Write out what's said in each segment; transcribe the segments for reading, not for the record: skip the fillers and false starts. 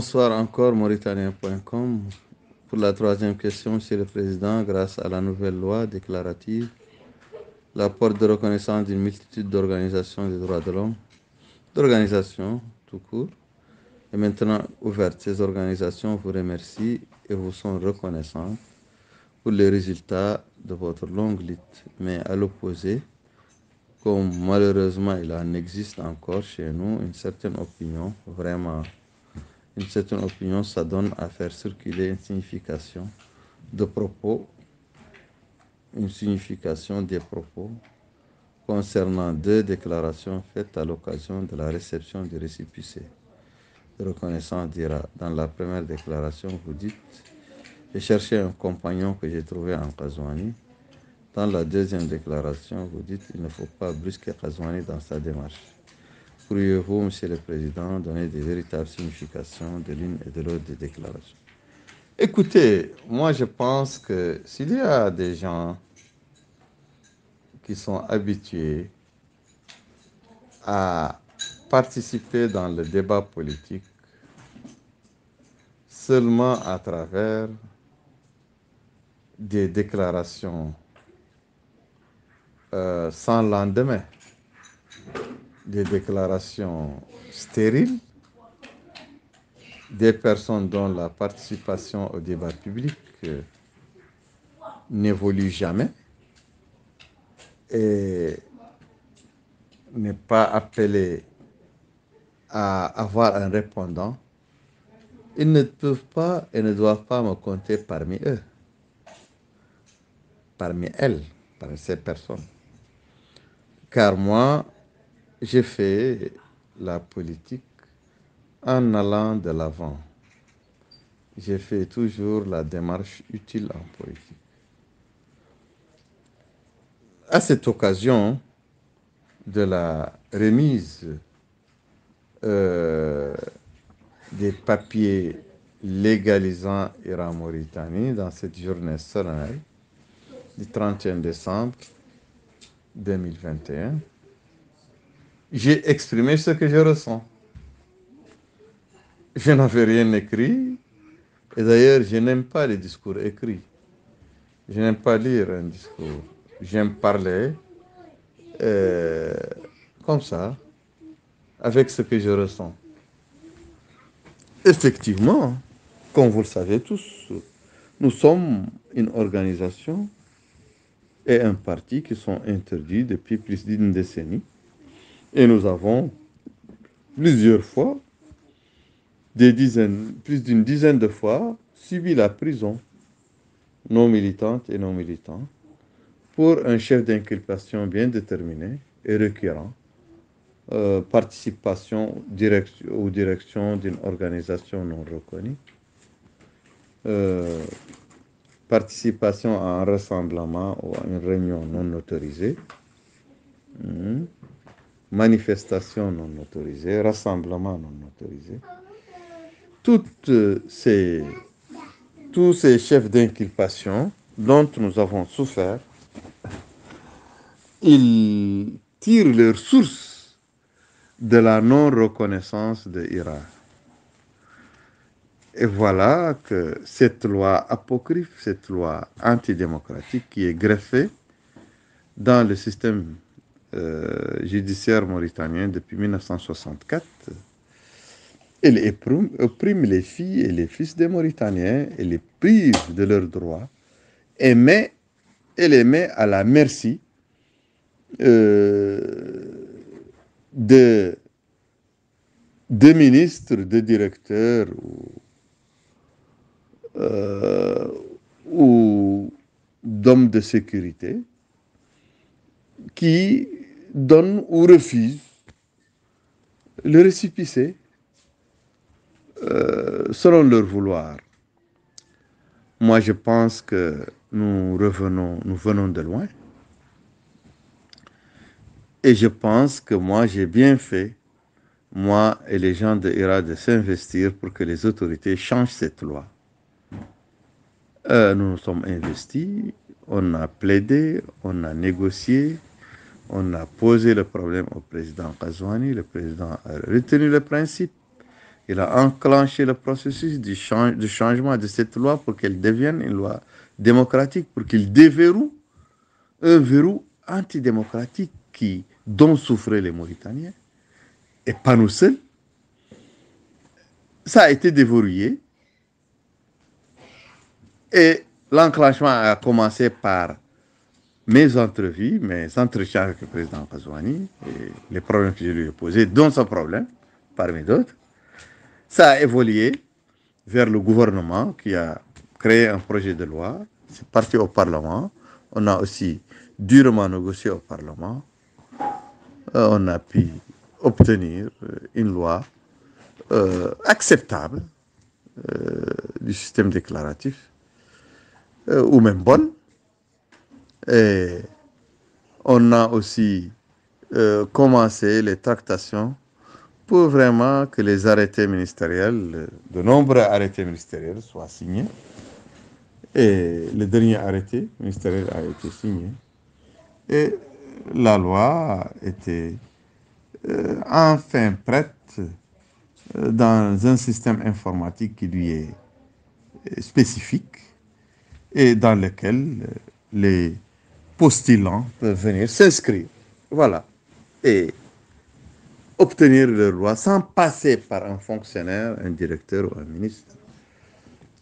Bonsoir encore, Mauritanien.com. Pour la troisième question, Monsieur le Président, grâce à la nouvelle loi déclarative, l'apport de reconnaissance d'une multitude d'organisations des droits de l'homme, d'organisations tout court, est maintenant ouverte. Ces organisations vous remercient et vous sont reconnaissantes pour les résultats de votre longue lutte. Mais à l'opposé, comme malheureusement il en existe encore chez nous, une certaine opinion, ça donne à faire circuler une signification de propos, une signification des propos concernant deux déclarations faites à l'occasion de la réception du récépissé de reconnaissance d'IRA. Dans la première déclaration, vous dites « J'ai cherché un compagnon que j'ai trouvé en Kazouani ». Dans la deuxième déclaration, vous dites « Il ne faut pas brusquer Kazouani dans sa démarche ». Pourriez-vous, Monsieur le Président, donner des véritables significations de l'une et de l'autre des déclarations? Écoutez, moi je pense que s'il y a des gens qui sont habitués à participer dans le débat politique seulement à travers des déclarations sans lendemain, des déclarations stériles, des personnes dont la participation au débat public n'évolue jamais et n'est pas appelée à avoir un répondant, ils ne peuvent pas et ne doivent pas me compter parmi eux, parmi elles, parmi ces personnes. Car moi, j'ai fait la politique en allant de l'avant. J'ai fait toujours la démarche utile en politique. À cette occasion de la remise des papiers légalisant Iran Mauritanie dans cette journée solennelle du 31 décembre 2021, j'ai exprimé ce que je ressens. Je n'avais rien écrit, et d'ailleurs, je n'aime pas les discours écrits. Je n'aime pas lire un discours. J'aime parler comme ça, avec ce que je ressens. Effectivement, comme vous le savez tous, nous sommes une organisation et un parti qui sont interdits depuis plus d'une décennie. Et nous avons plusieurs fois, plus d'une dizaine de fois, subi la prison, non militantes et non militants, pour un chef d'inculpation bien déterminé et requérant participation aux directions d'une organisation non reconnue, participation à un rassemblement ou à une réunion non autorisée, manifestation non autorisée, rassemblement non autorisé. Tous ces chefs d'inculpation dont nous avons souffert, ils tirent leur source de la non-reconnaissance de l'Iran. Et voilà que cette loi apocryphe, cette loi antidémocratique qui est greffée dans le système judiciaire mauritanien depuis 1964, elle opprime les filles et les fils des Mauritaniens et les prive de leurs droits et les met à la merci de ministres, de directeurs ou d'hommes de sécurité qui donnent ou refusent le récépissé selon leur vouloir. Moi, je pense que nous venons de loin. Et je pense que moi, j'ai bien fait, moi et les gens de l'IRA, de s'investir pour que les autorités changent cette loi. Nous nous sommes investis, on a plaidé, on a négocié, on a posé le problème au président Kazouani. Le président a retenu le principe Il a enclenché le processus de changement de cette loi pour qu'elle devienne une loi démocratique, pour qu'il déverrouille un verrou antidémocratique dont souffraient les Mauritaniens, et pas nous seuls. Ça a été déverrouillé et l'enclenchement a commencé par mes entrevues, mes entretiens avec le président Kazouani, et les problèmes que je lui ai posés, dont ce problème, parmi d'autres. Ça a évolué vers le gouvernement qui a créé un projet de loi. C'est parti au Parlement. On a aussi durement négocié au Parlement. On a pu obtenir une loi acceptable du système déclaratif, ou même bonne. Et on a aussi commencé les tractations pour vraiment que les arrêtés ministériels, de nombreux arrêtés ministériels soient signés. Et le dernier arrêté ministériel a été signé. Et la loi était enfin prête dans un système informatique qui lui est spécifique et dans lequel les postulants peuvent venir s'inscrire. Voilà. Et obtenir leur loi sans passer par un fonctionnaire, un directeur ou un ministre.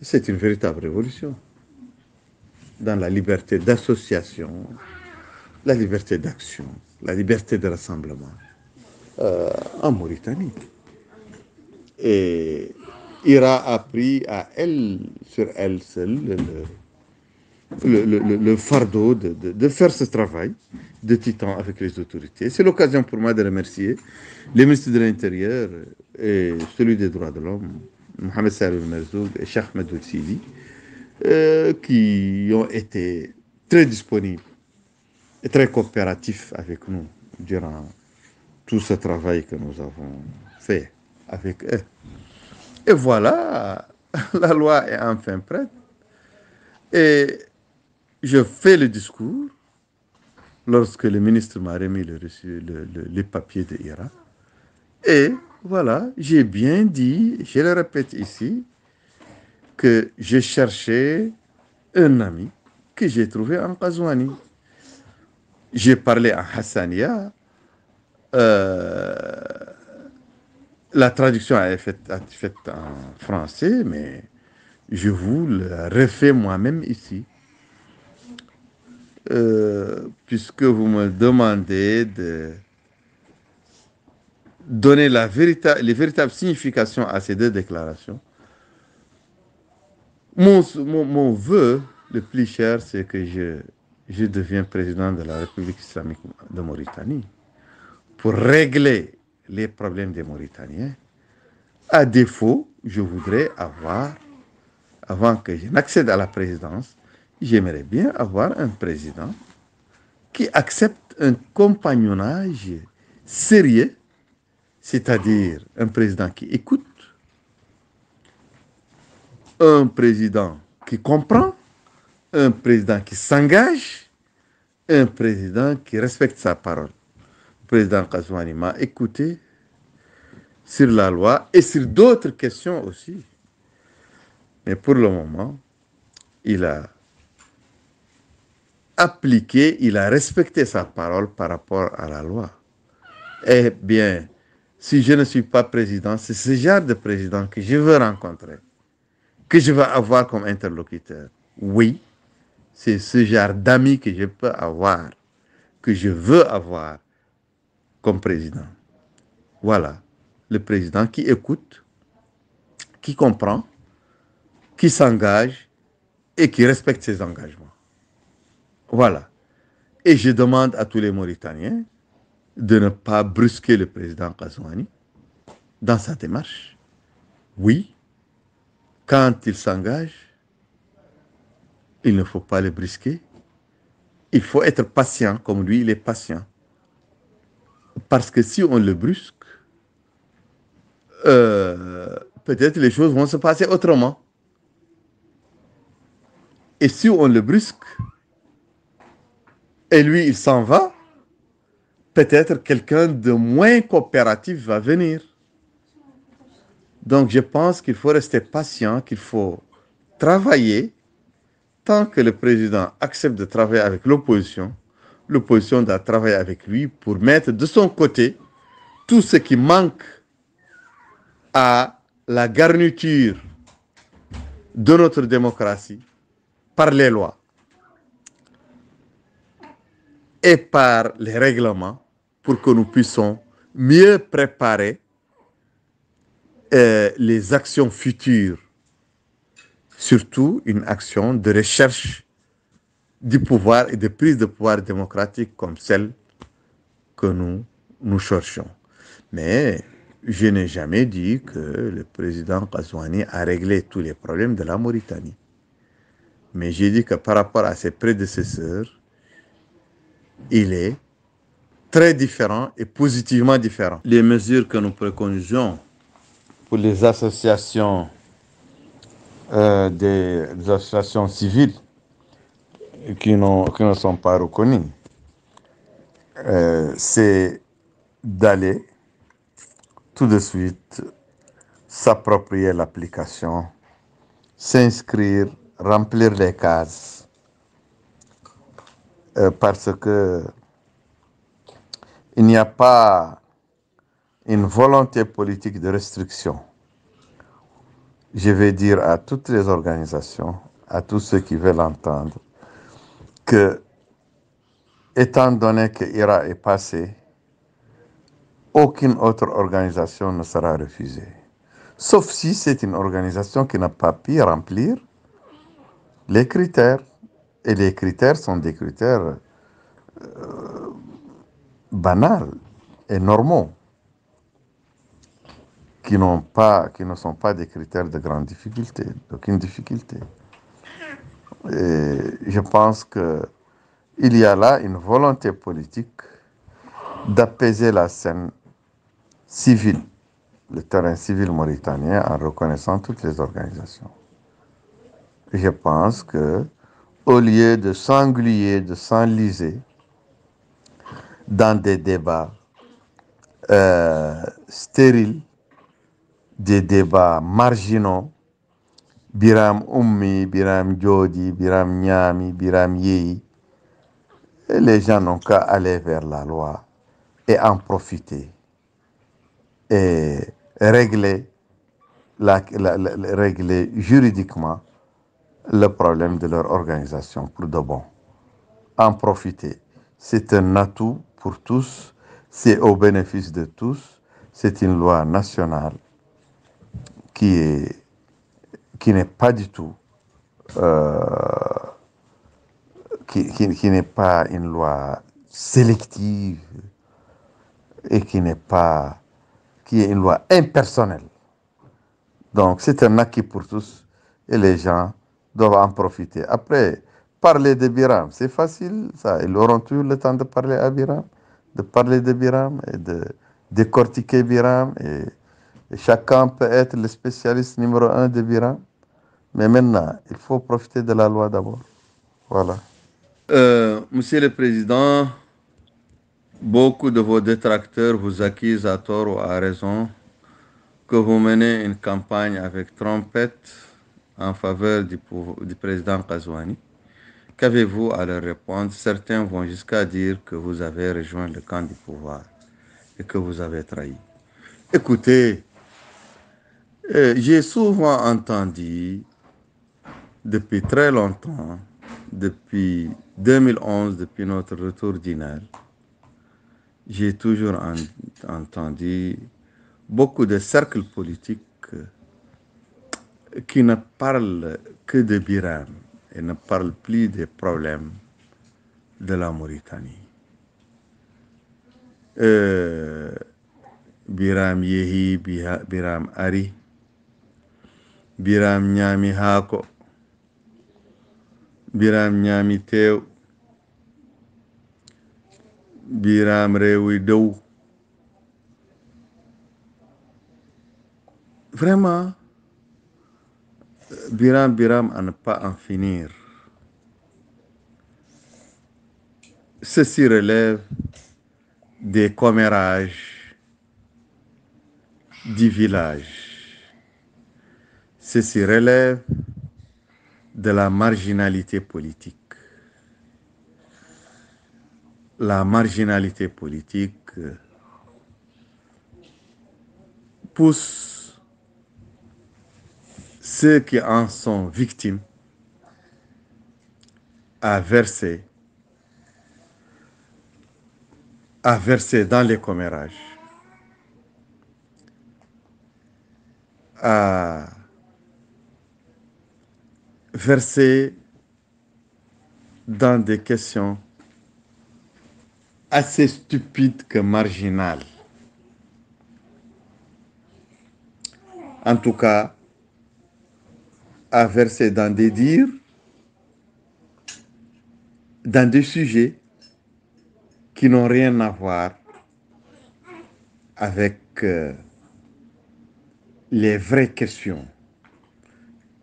C'est une véritable révolution dans la liberté d'association, la liberté d'action, la liberté de rassemblement en Mauritanie. Et Ira a pris à elle, sur elle seule, le fardeau de faire ce travail de titan avec les autorités. C'est l'occasion pour moi de remercier les ministres de l'Intérieur et celui des droits de l'homme, Mohamed Salih Merzoug et Cheikh Ahmed Sidi, qui ont été très disponibles et très coopératifs avec nous durant tout ce travail que nous avons fait avec eux. Et voilà, la loi est enfin prête. Et je fais le discours lorsque le ministre m'a remis les papiers de Ira. Et voilà, j'ai bien dit, je le répète ici, que j'ai cherché un ami que j'ai trouvé en Kazouani. J'ai parlé en Hassania. La traduction a été faite en français, mais je vous le refais moi-même ici. Puisque vous me demandez de donner les véritables significations à ces deux déclarations, mon vœu le plus cher, c'est que je deviens président de la République islamique de Mauritanie pour régler les problèmes des Mauritaniens. À défaut, je voudrais avoir, avant que je n'accède à la présidence, j'aimerais bien avoir un président qui accepte un compagnonnage sérieux, c'est-à-dire un président qui écoute, un président qui comprend, un président qui s'engage, un président qui respecte sa parole. Le président Kazouani m'a écouté sur la loi et sur d'autres questions aussi. Mais pour le moment, il a appliqué, il a respecté sa parole par rapport à la loi. Eh bien, si je ne suis pas président, c'est ce genre de président que je veux rencontrer, que je veux avoir comme interlocuteur. Oui, c'est ce genre d'amis que je peux avoir, que je veux avoir comme président. Voilà, le président qui écoute, qui comprend, qui s'engage et qui respecte ses engagements. Voilà. Et je demande à tous les Mauritaniens de ne pas brusquer le président Kazouani dans sa démarche. Oui, quand il s'engage, il ne faut pas le brusquer. Il faut être patient, comme lui, il est patient. Parce que si on le brusque, peut-être les choses vont se passer autrement. Et si on le brusque, et lui, il s'en va, peut-être quelqu'un de moins coopératif va venir. Donc je pense qu'il faut rester patient, qu'il faut travailler tant que le président accepte de travailler avec l'opposition doit travailler avec lui pour mettre de son côté tout ce qui manque à la garniture de notre démocratie par les lois et par les règlements pour que nous puissions mieux préparer les actions futures, surtout une action de recherche du pouvoir et de prise de pouvoir démocratique comme celle que nous cherchons. Mais je n'ai jamais dit que le président Ghazouani a réglé tous les problèmes de la Mauritanie. Mais j'ai dit que par rapport à ses prédécesseurs, il est très différent et positivement différent. Les mesures que nous préconisons pour les associations, des associations civiles qui ne sont pas reconnues, c'est d'aller tout de suite s'approprier l'application, s'inscrire, remplir les cases, parce que il n'y a pas une volonté politique de restriction. Je vais dire à toutes les organisations, à tous ceux qui veulent entendre, que, étant donné que IRA est passé, aucune autre organisation ne sera refusée. Sauf si c'est une organisation qui n'a pas pu remplir les critères. Et les critères sont des critères banals et normaux, qui ne sont pas des critères de grande difficulté, d'aucune difficulté. Et je pense qu'il y a là une volonté politique d'apaiser la scène civile, le terrain civil mauritanien, en reconnaissant toutes les organisations. Je pense que, au lieu de s'englier, de s'enliser dans des débats stériles, des débats marginaux, Biram Ummi, Biram Djodi, Biram Nyami, Biram Yehi, et les gens n'ont qu'à aller vers la loi et en profiter et régler, régler juridiquement le problème de leur organisation pour de bon. En profiter. C'est un atout pour tous, c'est au bénéfice de tous, c'est une loi nationale qui n'est pas du tout, qui n'est pas une loi sélective et qui est une loi impersonnelle. Donc c'est un acquis pour tous et les gens doivent en profiter. Après, parler de Biram, c'est facile, ça. Ils auront eu le temps de parler à Biram, de parler de Biram et de décortiquer Biram. Et chacun peut être le spécialiste numéro un de Biram. Mais maintenant, il faut profiter de la loi d'abord. Voilà. Monsieur le Président, beaucoup de vos détracteurs vous accusent à tort ou à raison que vous menez une campagne avec trompette en faveur du président Ghazouani. Qu'avez-vous à leur répondre? Certains vont jusqu'à dire que vous avez rejoint le camp du pouvoir et que vous avez trahi. Écoutez, j'ai souvent entendu, depuis très longtemps, depuis 2011, depuis notre retour d'INAL, j'ai toujours entendu beaucoup de cercles politiques qui ne parlent que de Biram et ne parlent plus des problèmes de la Mauritanie. Biram Yehi, Biram Ari, Biram Nyami Hako, Biram Nyami Tew, Biram Rewi Dou. Vraiment, Biram à ne pas en finir. Ceci relève des commérages du village. ceci relève de la marginalité politique. La marginalité politique pousse ceux qui en sont victimes à verser dans les commérages, à verser dans des questions assez stupides que marginales. En tout cas, à verser dans des dires, dans des sujets qui n'ont rien à voir avec les vraies questions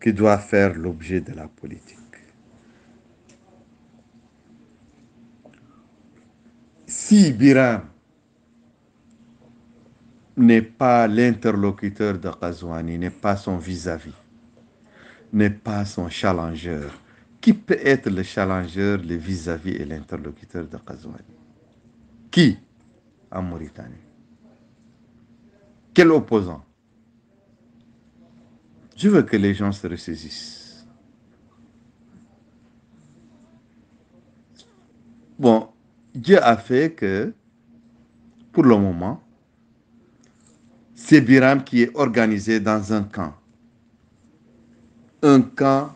qui doivent faire l'objet de la politique. Si Biram n'est pas l'interlocuteur de Ghazouani, n'est pas son vis-à-vis, n'est pas son challenger, qui peut être le challenger, le vis-à-vis et l'interlocuteur de Ghazouani? Qui en Mauritanie? Quel opposant? Je veux que les gens se ressaisissent. Bon, Dieu a fait que, pour le moment, c'est Biram qui est organisé dans un camp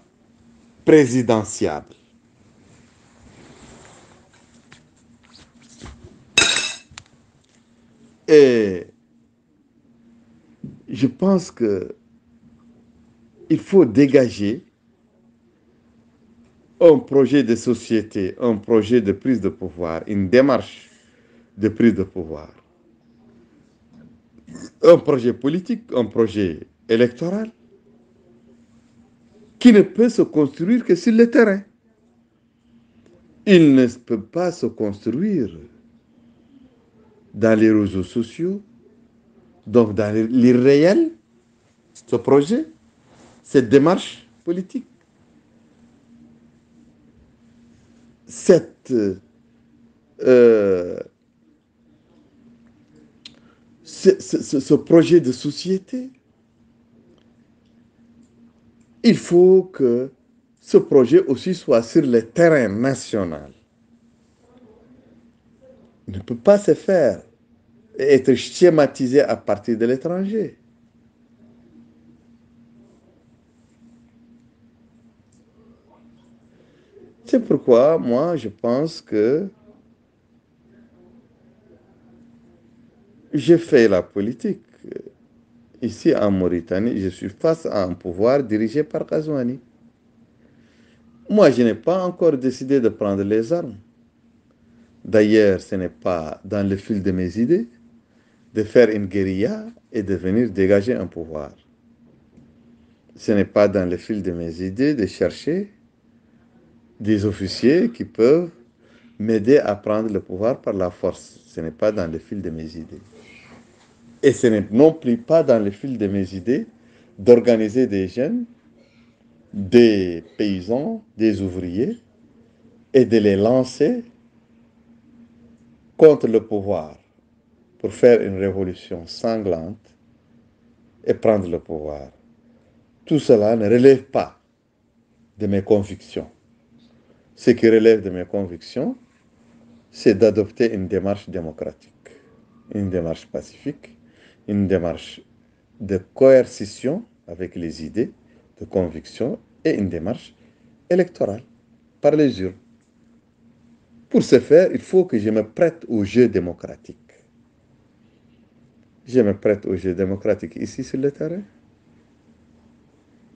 présidentiable. Et je pense que il faut dégager un projet de société, un projet de prise de pouvoir, une démarche de prise de pouvoir, un projet politique, un projet électoral qui ne peut se construire que sur le terrain. Il ne peut pas se construire dans les réseaux sociaux, donc dans l'irréel, ce projet, cette démarche politique. Ce projet de société, il faut que ce projet aussi soit sur le terrain national. Il ne peut pas se faire et être schématisé à partir de l'étranger. C'est pourquoi moi je pense que j'ai fait la politique. Ici en Mauritanie, je suis face à un pouvoir dirigé par Ghazouani. Moi, je n'ai pas encore décidé de prendre les armes. D'ailleurs, ce n'est pas dans le fil de mes idées de faire une guérilla et de venir dégager un pouvoir. Ce n'est pas dans le fil de mes idées de chercher des officiers qui peuvent m'aider à prendre le pouvoir par la force. Ce n'est pas dans le fil de mes idées. Et ce n'est non plus pas dans le fil de mes idées d'organiser des jeunes, des paysans, des ouvriers, et de les lancer contre le pouvoir pour faire une révolution sanglante et prendre le pouvoir. Tout cela ne relève pas de mes convictions. Ce qui relève de mes convictions, c'est d'adopter une démarche démocratique, une démarche pacifique, une démarche de coercition avec les idées, de conviction et une démarche électorale par les urnes. Pour ce faire, il faut que je me prête au jeu démocratique. Je me prête au jeu démocratique ici sur le terrain.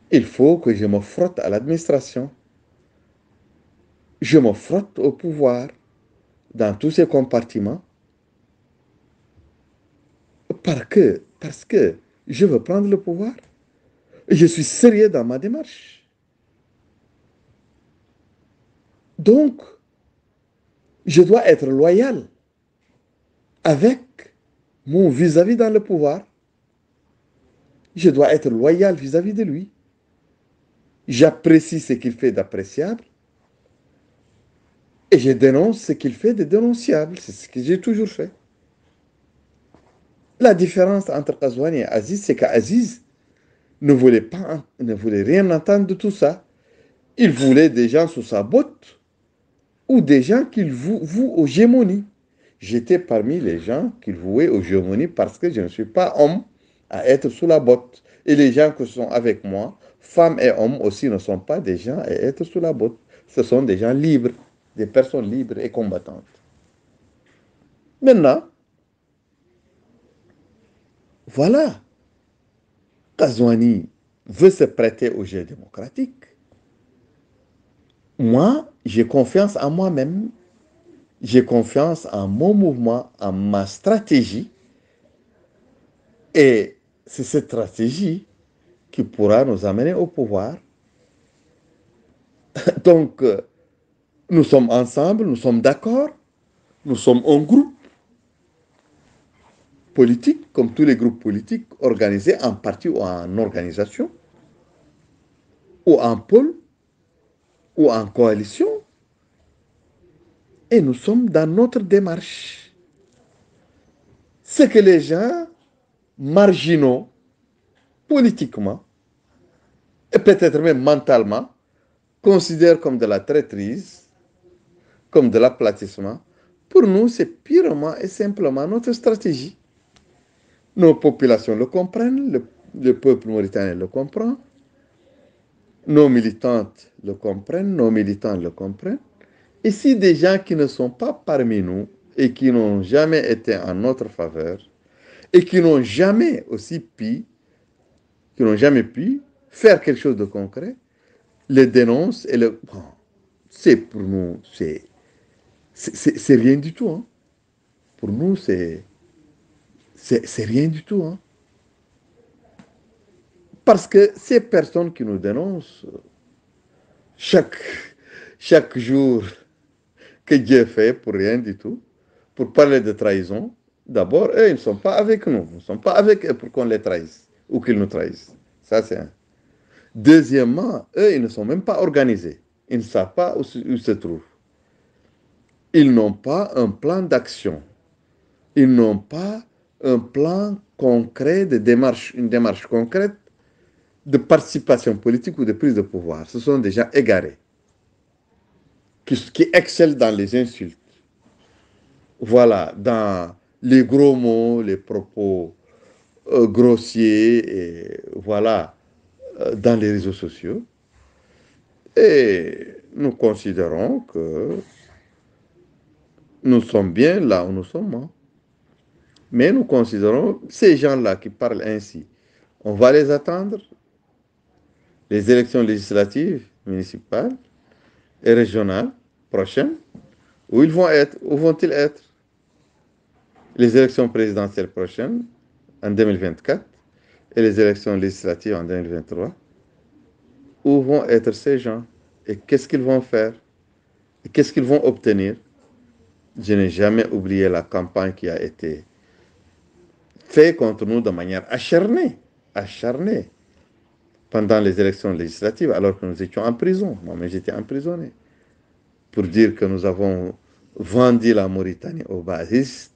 Il faut que je me frotte à l'administration. Je me frotte au pouvoir dans tous ces compartiments parce que je veux prendre le pouvoir. Je suis sérieux dans ma démarche. Donc, je dois être loyal avec mon vis-à-vis dans le pouvoir. Je dois être loyal vis-à-vis de lui. J'apprécie ce qu'il fait d'appréciable et je dénonce ce qu'il fait de dénonciable. C'est ce que j'ai toujours fait. La différence entre Ghazouani et Aziz, c'est qu'Aziz ne voulait rien entendre de tout ça. Il voulait des gens sous sa botte ou des gens qu'il voue aux gémonies. J'étais parmi les gens qu'il vouait aux gémonies parce que je ne suis pas homme à être sous la botte. Et les gens qui sont avec moi, femmes et hommes aussi, ne sont pas des gens à être sous la botte. Ce sont des gens libres, des personnes libres et combattantes. Maintenant, voilà, Kazouani veut se prêter au jeu démocratique. Moi, j'ai confiance en moi-même, j'ai confiance en mon mouvement, en ma stratégie. Et c'est cette stratégie qui pourra nous amener au pouvoir. Donc, nous sommes ensemble, nous sommes d'accord, nous sommes un groupe politique, comme tous les groupes politiques, organisés en parti ou en organisation, ou en pôle, ou en coalition, et nous sommes dans notre démarche. Ce que les gens marginaux, politiquement, et peut-être même mentalement, considèrent comme de la traîtrise, comme de l'aplatissement, pour nous, c'est purement et simplement notre stratégie. Nos populations le comprennent, le peuple mauritanien le comprend, nos militantes le comprennent, nos militants le comprennent. Et si des gens qui ne sont pas parmi nous et qui n'ont jamais été en notre faveur et qui n'ont jamais aussi pu, qui n'ont jamais pu faire quelque chose de concret, les dénoncent et le... Bon, c'est pour nous, c'est rien du tout. Hein. Pour nous, c'est rien du tout. Hein. Parce que ces personnes qui nous dénoncent, chaque, chaque jour que Dieu fait pour rien du tout, pour parler de trahison, d'abord, eux, ils ne sont pas avec nous. Nous ne sommes pas avec eux pour qu'on les trahisse ou qu'ils nous trahissent. Ça, c'est un. Deuxièmement, eux, ils ne sont même pas organisés. Ils ne savent pas où ils se trouvent. Ils n'ont pas un plan d'action. Ils n'ont pas un plan concret de démarche, une démarche concrète de participation politique ou de prise de pouvoir. Ce sont des gens égarés, qui excellent dans les insultes. Voilà, dans les gros mots, les propos grossiers, et voilà, dans les réseaux sociaux. Et nous considérons que nous sommes bien là où nous sommes. Hein. Mais nous considérons ces gens-là qui parlent ainsi, on va les attendre. Les élections législatives, municipales et régionales prochaines, où ils vont être, où vont-ils être? Les élections présidentielles prochaines, en 2024, et les élections législatives en 2023, où vont être ces gens? Et qu'est-ce qu'ils vont faire? Et qu'est-ce qu'ils vont obtenir? Je n'ai jamais oublié la campagne qui a été faite contre nous de manière acharnée, acharnée, pendant les élections législatives, alors que nous étions en prison. Moi-même, j'étais emprisonné. Pour dire que nous avons vendu la Mauritanie aux bassistes,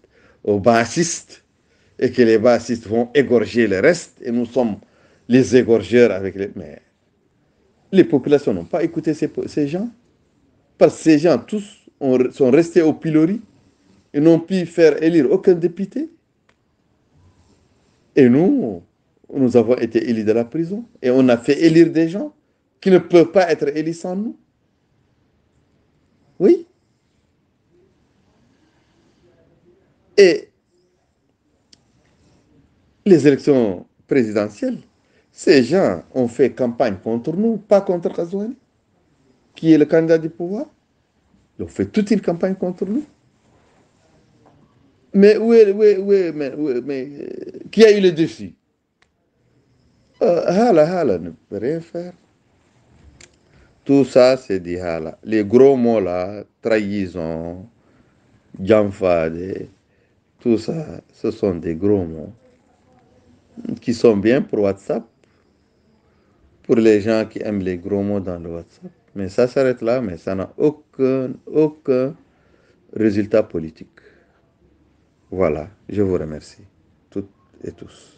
et que les bassistes vont égorger le reste, et nous sommes les égorgeurs avec les... Mais les populations n'ont pas écouté ces gens, parce que ces gens tous sont restés au pilori, et n'ont pu faire élire aucun député. Et nous avons été élus de la prison, et on a fait élire des gens qui ne peuvent pas être élus sans nous. Oui. Et les élections présidentielles, ces gens ont fait campagne contre nous, pas contre Ghazouani, qui est le candidat du pouvoir. Ils ont fait toute une campagne contre nous. Mais qui a eu le dessus? Hala ne peut rien faire. Tout ça, c'est dit Hala. Les gros mots là, trahison, Djamfade, tout ça, ce sont des gros mots qui sont bien pour WhatsApp, pour les gens qui aiment les gros mots dans le WhatsApp. Mais ça s'arrête là, mais ça n'a aucun résultat politique. Voilà, je vous remercie, toutes et tous.